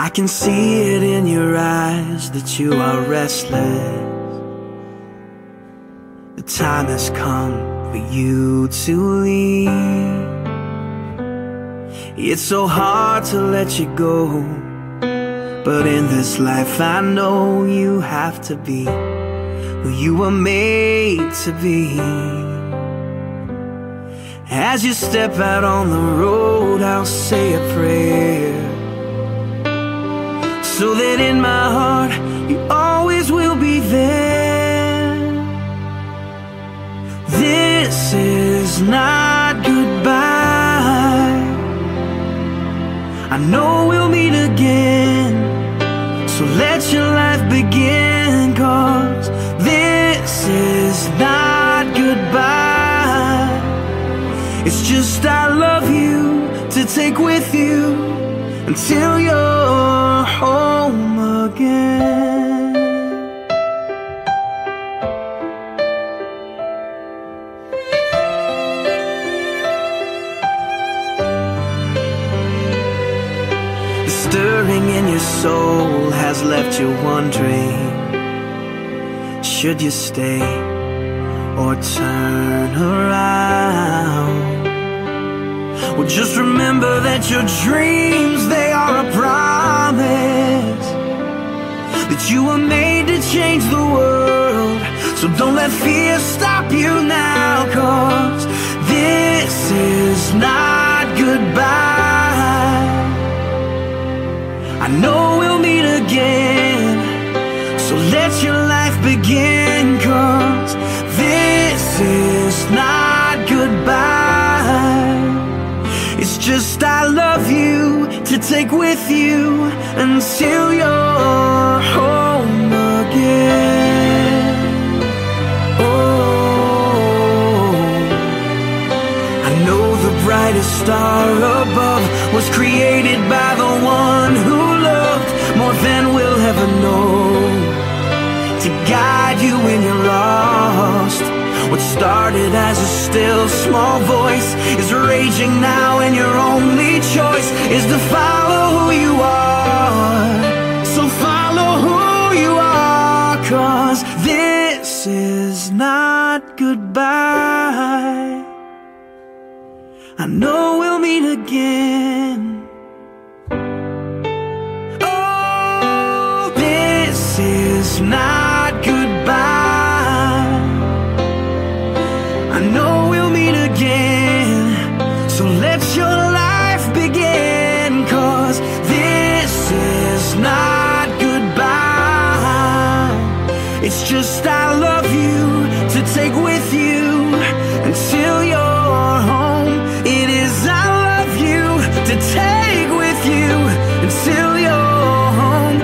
I can see it in your eyes that you are restless. The time has come for you to leave. It's so hard to let you go, but in this life I know you have to be who you were made to be. As you step out on the road, I'll say a prayer, so that in my heart you always will be there. This is not goodbye. I know we'll meet again, so let your life begin, 'cause this is not goodbye. It's just I love you to take with you until you're home again. The stirring in your soul has left you wondering, should you stay or turn around? Well, just remember that your dreams, they are a promise, that you were made to change the world. So don't let fear stop you now, 'cause this is not goodbye. I know we'll meet again, so let your life begin, 'cause this is not goodbye. It's just I love you to take with you until you're home again. Oh, I know the brightest star above was created by the one who loved more than we'll ever know, to guide you when you're lost. What started as a still small voice is raging now, and your only choice is to follow who you are. So follow who you are, 'cause this is not goodbye. I know we'll meet again. Oh, this is not goodbye. I know we'll meet again, so let your life begin, 'cause this is not goodbye. It's just I love you to take with you until you're home. It is I love you to take with you until you're home.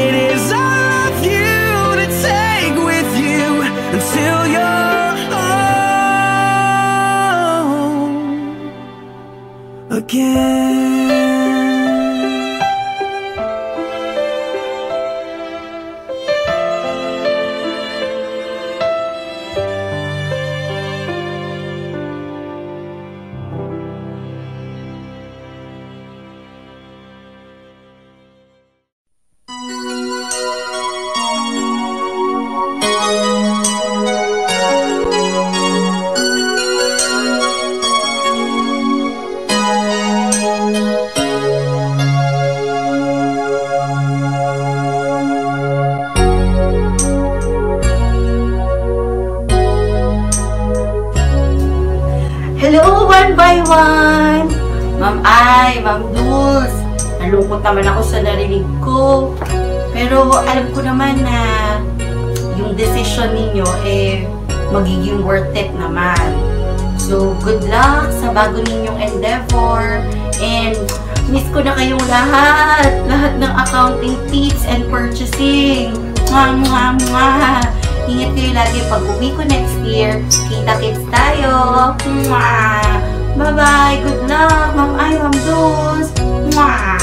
It is I love you to take with you until you're again. Hello, one by one! Ma'am Ay, Ma'am Dulce, nalungkot naman ako sa narinig ko. Pero alam ko naman na yung decision ninyo magiging worth it naman. So, good luck sa bago ninyong endeavor. And miss ko na kayong lahat. Lahat ng accounting tips and purchasing. Mwah, mwah, mwah. Ingat kayo lagi pag uwi ko next year. Kita-kits tayo. Mwah. Bye-bye. Good luck, Ma'am Ay, Ma'am Dulce. Mwah.